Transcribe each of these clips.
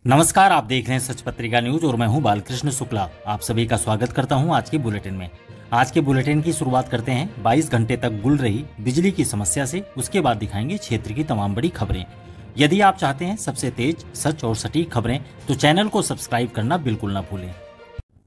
नमस्कार, आप देख रहे हैं सच पत्रिका न्यूज और मैं हूं बालकृष्ण शुक्ला। आप सभी का स्वागत करता हूं आज के बुलेटिन में। आज के बुलेटिन की शुरुआत करते हैं 22 घंटे तक गुल रही बिजली की समस्या से। उसके बाद दिखाएंगे क्षेत्र की तमाम बड़ी खबरें। यदि आप चाहते हैं सबसे तेज, सच और सटीक खबरें तो चैनल को सब्सक्राइब करना बिल्कुल न भूलें।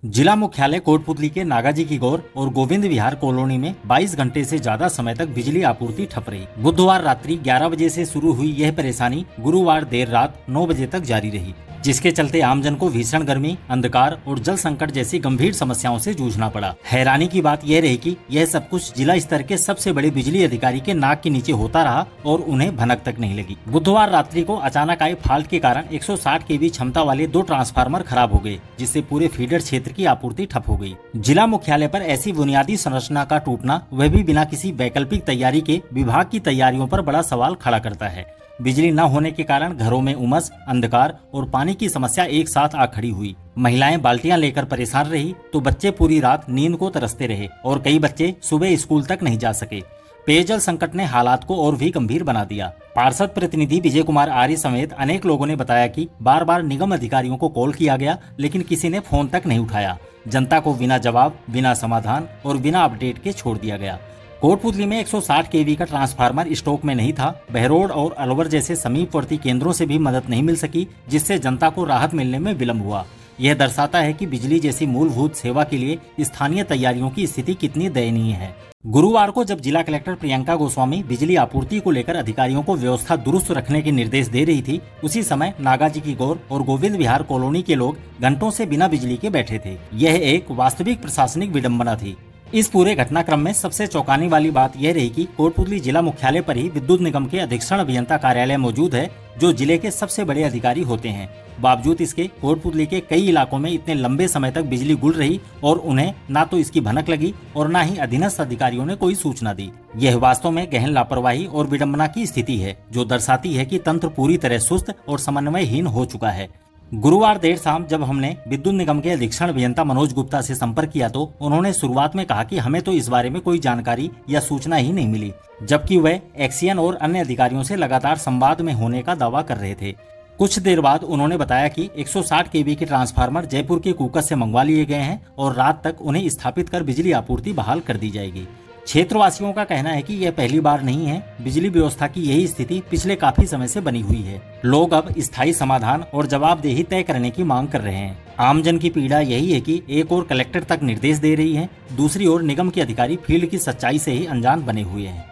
जिला मुख्यालय कोटपुतली के नागाजी की गौर और गोविंद विहार कॉलोनी में 22 घंटे से ज्यादा समय तक बिजली आपूर्ति ठप रही। बुधवार रात्रि 11 बजे से शुरू हुई यह परेशानी गुरुवार देर रात 9 बजे तक जारी रही, जिसके चलते आमजन को भीषण गर्मी, अंधकार और जल संकट जैसी गंभीर समस्याओं से जूझना पड़ा। हैरानी की बात यह रही कि यह सब कुछ जिला स्तर के सबसे बड़े बिजली अधिकारी के नाक के नीचे होता रहा और उन्हें भनक तक नहीं लगी। बुधवार रात्रि को अचानक आए फाल्ट के कारण 160 केवी क्षमता वाले 2 ट्रांसफार्मर खराब हो गए, जिससे पूरे फीडर क्षेत्र की आपूर्ति ठप हो गई। जिला मुख्यालय पर ऐसी बुनियादी संरचना का टूटना, वह भी बिना किसी वैकल्पिक तैयारी के, विभाग की तैयारियों पर बड़ा सवाल खड़ा करता है। बिजली न होने के कारण घरों में उमस, अंधकार और पानी की समस्या एक साथ आ खड़ी हुई। महिलाएं बाल्टियां लेकर परेशान रही तो बच्चे पूरी रात नींद को तरसते रहे और कई बच्चे सुबह स्कूल तक नहीं जा सके। पेयजल संकट ने हालात को और भी गंभीर बना दिया। पार्षद प्रतिनिधि विजय कुमार आर्य समेत अनेक लोगों ने बताया कि बार बार निगम अधिकारियों को कॉल किया गया, लेकिन किसी ने फोन तक नहीं उठाया। जनता को बिना जवाब, बिना समाधान और बिना अपडेट के छोड़ दिया गया। कोटपुतली में 160 केवी का ट्रांसफार्मर स्टॉक में नहीं था। बहरोड और अलवर जैसे समीपवर्ती केंद्रों से भी मदद नहीं मिल सकी, जिससे जनता को राहत मिलने में विलंब हुआ। यह दर्शाता है कि बिजली जैसी मूलभूत सेवा के लिए स्थानीय तैयारियों की स्थिति कितनी दयनीय है। गुरुवार को जब जिला कलेक्टर प्रियंका गोस्वामी बिजली आपूर्ति को लेकर अधिकारियों को व्यवस्था दुरुस्त रखने के निर्देश दे रही थी, उसी समय नागाजी की गौर और गोविंद विहार कॉलोनी के लोग घंटों से बिना बिजली के बैठे थे। यह एक वास्तविक प्रशासनिक विडंबना थी। इस पूरे घटनाक्रम में सबसे चौंकाने वाली बात यह रही कि कोटपुतली जिला मुख्यालय पर ही विद्युत निगम के अधीक्षण अभियंता कार्यालय मौजूद है, जो जिले के सबसे बड़े अधिकारी होते हैं। बावजूद इसके कोटपुतली के कई इलाकों में इतने लंबे समय तक बिजली गुल रही और उन्हें ना तो इसकी भनक लगी और ना ही अधीनस्थ अधिकारियों ने कोई सूचना दी। यह वास्तव में गहन लापरवाही और विडंबना की स्थिति है, जो दर्शाती है कि तंत्र पूरी तरह सुस्त और समन्वयहीन हो चुका है। गुरुवार देर शाम जब हमने विद्युत निगम के अधीक्षण अभियंता मनोज गुप्ता से संपर्क किया तो उन्होंने शुरुआत में कहा कि हमें तो इस बारे में कोई जानकारी या सूचना ही नहीं मिली, जबकि वह एक्सियन और अन्य अधिकारियों से लगातार संवाद में होने का दावा कर रहे थे। कुछ देर बाद उन्होंने बताया कि 160 केवी के ट्रांसफार्मर जयपुर के कूकस से मंगवा लिए गए हैं और रात तक उन्हें स्थापित कर बिजली आपूर्ति बहाल कर दी जाएगी। क्षेत्रवासियों का कहना है कि यह पहली बार नहीं है। बिजली व्यवस्था की यही स्थिति पिछले काफी समय से बनी हुई है। लोग अब स्थायी समाधान और जवाबदेही तय करने की मांग कर रहे हैं। आमजन की पीड़ा यही है कि एक ओर कलेक्टर तक निर्देश दे रही है, दूसरी ओर निगम के अधिकारी फील्ड की सच्चाई से ही अनजान बने हुए हैं।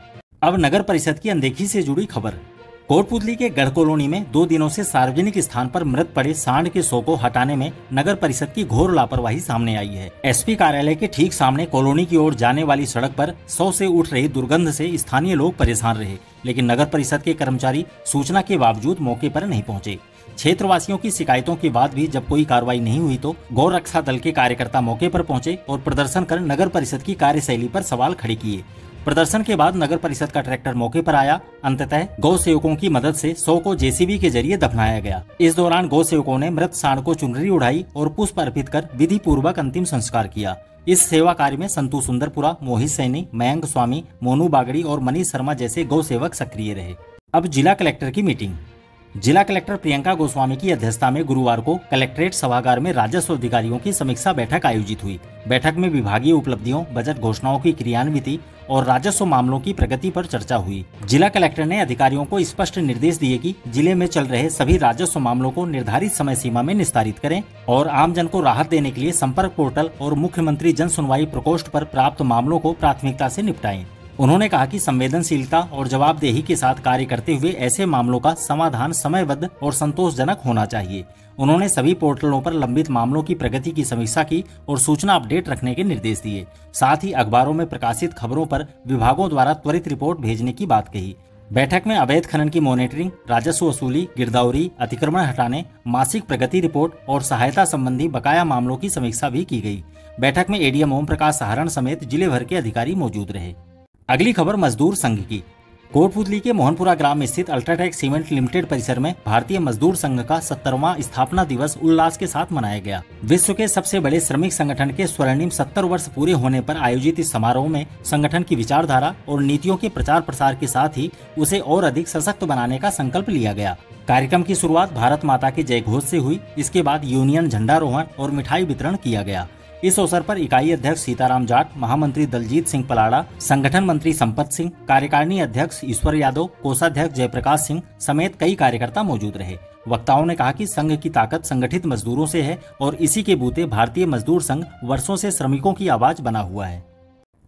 अब नगर परिषद की अनदेखी से जुड़ी खबर। कोटपुतली के गढ़ कॉलोनी में 2 दिनों से सार्वजनिक स्थान पर मृत पड़े सांड के शव को हटाने में नगर परिषद की घोर लापरवाही सामने आई है। एसपी कार्यालय के ठीक सामने कॉलोनी की ओर जाने वाली सड़क पर शव से उठ रही दुर्गंध से स्थानीय लोग परेशान रहे, लेकिन नगर परिषद के कर्मचारी सूचना के बावजूद मौके पर नहीं पहुंचे। क्षेत्रवासियों की शिकायतों के बाद भी जब कोई कार्रवाई नहीं हुई तो गौ रक्षा दल के कार्यकर्ता मौके पर पहुंचे और प्रदर्शन कर नगर परिषद की कार्यशैली पर सवाल खड़े किए। प्रदर्शन के बाद नगर परिषद का ट्रैक्टर मौके पर आया। अंततः गौ सेवकों की मदद से शव को जेसीबी के जरिए दफनाया गया। इस दौरान गौ सेवकों ने मृत सांड को चुनरी उड़ाई और पुष्प अर्पित कर विधि पूर्वक अंतिम संस्कार किया। इस सेवा कार्य में संतू सुंदरपुरा, मोहित सैनी, मयंक स्वामी, मोनू बागड़ी और मनीष शर्मा जैसे गौ सेवक सक्रिय रहे। अब जिला कलेक्टर की मीटिंग। जिला कलेक्टर प्रियंका गोस्वामी की अध्यक्षता में गुरुवार को कलेक्ट्रेट सभागार में राजस्व अधिकारियों की समीक्षा बैठक आयोजित हुई। बैठक में विभागीय उपलब्धियों, बजट घोषणाओं की क्रियान्विति और राजस्व मामलों की प्रगति पर चर्चा हुई। जिला कलेक्टर ने अधिकारियों को स्पष्ट निर्देश दिए कि जिले में चल रहे सभी राजस्व मामलों को निर्धारित समय सीमा में निस्तारित करें और आमजन को राहत देने के लिए संपर्क पोर्टल और मुख्यमंत्री जन सुनवाई प्रकोष्ठ पर प्राप्त मामलों को प्राथमिकता से निपटाएं। उन्होंने कहा कि संवेदनशीलता और जवाबदेही के साथ कार्य करते हुए ऐसे मामलों का समाधान समयबद्ध और संतोषजनक होना चाहिए। उन्होंने सभी पोर्टलों पर लंबित मामलों की प्रगति की समीक्षा की और सूचना अपडेट रखने के निर्देश दिए। साथ ही अखबारों में प्रकाशित खबरों पर विभागों द्वारा त्वरित रिपोर्ट भेजने की बात कही। बैठक में अवैध खनन की मॉनिटरिंग, राजस्व वसूली, गिरदावरी, अतिक्रमण हटाने, मासिक प्रगति रिपोर्ट और सहायता संबंधी बकाया मामलों की समीक्षा भी की गई। बैठक में एडीएम ओम प्रकाश सहारण समेत जिले भर के अधिकारी मौजूद रहे। अगली खबर मजदूर संघ की। कोटपुतली के मोहनपुरा ग्राम में स्थित अल्ट्राटेक सीमेंट लिमिटेड परिसर में भारतीय मजदूर संघ का 70वां स्थापना दिवस उल्लास के साथ मनाया गया। विश्व के सबसे बड़े श्रमिक संगठन के स्वर्णिम 70 वर्ष पूरे होने पर आयोजित इस समारोह में संगठन की विचारधारा और नीतियों के प्रचार प्रसार के साथ ही उसे और अधिक सशक्त बनाने का संकल्प लिया गया। कार्यक्रम की शुरुआत भारत माता के जय घोष से हुई। इसके बाद यूनियन झंडारोहण और मिठाई वितरण किया गया। इस अवसर पर इकाई अध्यक्ष सीताराम जाट, महामंत्री दलजीत सिंह पलाड़ा, संगठन मंत्री संपत सिंह, कार्यकारिणी अध्यक्ष ईश्वर यादव, कोषाध्यक्ष जयप्रकाश सिंह समेत कई कार्यकर्ता मौजूद रहे। वक्ताओं ने कहा कि संघ की ताकत संगठित मजदूरों से है और इसी के बूते भारतीय मजदूर संघ वर्षों से श्रमिकों की आवाज बना हुआ है।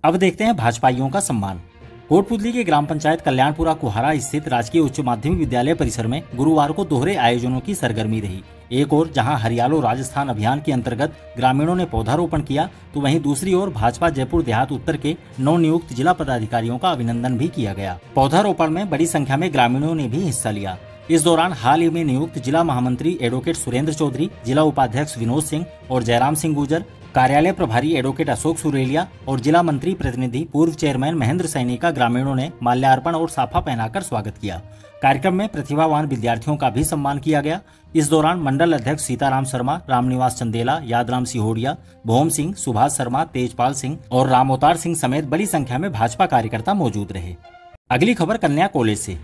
अब देखते हैं भाजपाइयों का सम्मान। कोटपुतली के ग्राम पंचायत कल्याणपुरा कुहारा स्थित राजकीय उच्च माध्यमिक विद्यालय परिसर में गुरुवार को दोहरे आयोजनों की सरगर्मी रही। एक ओर जहां हरियालो राजस्थान अभियान के अंतर्गत ग्रामीणों ने पौधारोपण किया, तो वहीं दूसरी ओर भाजपा जयपुर देहात उत्तर के नवनियुक्त जिला पदाधिकारियों का अभिनंदन भी किया गया। पौधारोपण में बड़ी संख्या में ग्रामीणों ने भी हिस्सा लिया। इस दौरान हाल ही में नियुक्त जिला महामंत्री एडवोकेट सुरेंद्र चौधरी, जिला उपाध्यक्ष विनोद सिंह और जयराम सिंह गुर्जर, कार्यालय प्रभारी एडवोकेट अशोक सुरेलिया और जिला मंत्री प्रतिनिधि पूर्व चेयरमैन महेंद्र सैनी का ग्रामीणों ने माल्यार्पण और साफा पहनाकर स्वागत किया। कार्यक्रम में प्रतिभावान विद्यार्थियों का भी सम्मान किया गया। इस दौरान मंडल अध्यक्ष सीताराम शर्मा, रामनिवास चंदेला, यादराम सिहोड़िया, भोम सिंह, सुभाष शर्मा, तेजपाल सिंह और रामअवतार सिंह समेत बड़ी संख्या में भाजपा कार्यकर्ता मौजूद रहे। अगली खबर कन्या कॉलेज से।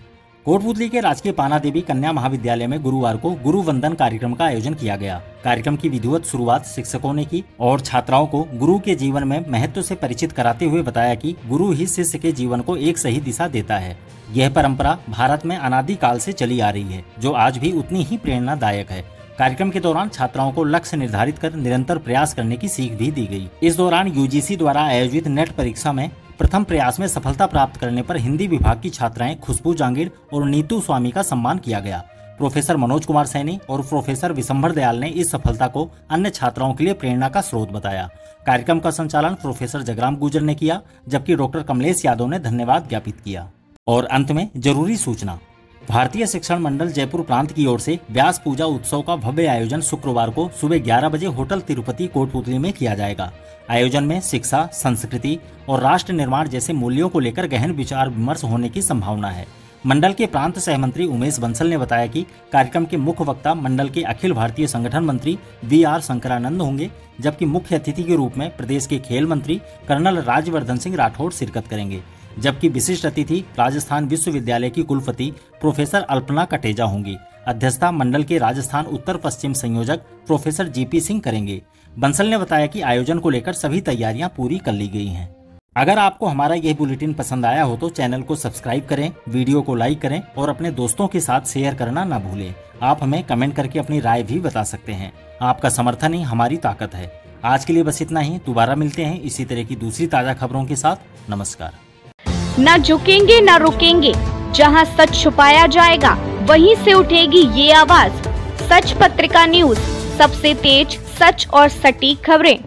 कोटपुतली के राजकीय पाना देवी कन्या महाविद्यालय में गुरुवार को गुरु वंदन कार्यक्रम का आयोजन किया गया। कार्यक्रम की विधिवत शुरुआत शिक्षकों ने की और छात्राओं को गुरु के जीवन में महत्व से परिचित कराते हुए बताया कि गुरु ही शिष्य के जीवन को एक सही दिशा देता है। यह परंपरा भारत में अनादि काल से चली आ रही है, जो आज भी उतनी ही प्रेरणादायक है। कार्यक्रम के दौरान छात्राओं को लक्ष्य निर्धारित कर निरंतर प्रयास करने की सीख भी दी गई। इस दौरान यूजीसी द्वारा आयोजित नेट परीक्षा में प्रथम प्रयास में सफलता प्राप्त करने पर हिंदी विभाग की छात्राएं खुशबू जांगिड़ और नीतू स्वामी का सम्मान किया गया। प्रोफेसर मनोज कुमार सैनी और प्रोफेसर विशंभर दयाल ने इस सफलता को अन्य छात्राओं के लिए प्रेरणा का स्रोत बताया। कार्यक्रम का संचालन प्रोफेसर जगराम गुर्जर ने किया, जबकि डॉक्टर कमलेश यादव ने धन्यवाद ज्ञापित किया। और अंत में जरूरी सूचना। भारतीय शिक्षण मंडल जयपुर प्रांत की ओर से व्यास पूजा उत्सव का भव्य आयोजन शुक्रवार को सुबह 11 बजे होटल तिरुपति कोटपुतली में किया जाएगा। आयोजन में शिक्षा, संस्कृति और राष्ट्र निर्माण जैसे मूल्यों को लेकर गहन विचार विमर्श होने की संभावना है। मंडल के प्रांत सहमंत्री उमेश बंसल ने बताया कि कार्यक्रम के मुख्य वक्ता मंडल के अखिल भारतीय संगठन मंत्री VR शंकरानंद होंगे, जबकि मुख्य अतिथि के रूप में प्रदेश के खेल मंत्री कर्नल राज्यवर्धन सिंह राठौड़ शिरकत करेंगे, जबकि विशिष्ट अतिथि राजस्थान विश्वविद्यालय की कुलपति प्रोफेसर अल्पना कटेजा होंगी। अध्यक्षता मंडल के राजस्थान उत्तर पश्चिम संयोजक प्रोफेसर GP सिंह करेंगे। बंसल ने बताया कि आयोजन को लेकर सभी तैयारियां पूरी कर ली गई हैं। अगर आपको हमारा यह बुलेटिन पसंद आया हो तो चैनल को सब्सक्राइब करें, वीडियो को लाइक करें और अपने दोस्तों के साथ शेयर करना न भूलें। आप हमें कमेंट करके अपनी राय भी बता सकते हैं। आपका समर्थन ही हमारी ताकत है। आज के लिए बस इतना ही। दोबारा मिलते हैं इसी तरह की दूसरी ताजा खबरों के साथ। नमस्कार। न झुकेंगे न रुकेंगे, जहां सच छुपाया जाएगा वहीं से उठेगी ये आवाज। सच पत्रिका न्यूज, सबसे तेज, सच और सटीक खबरें।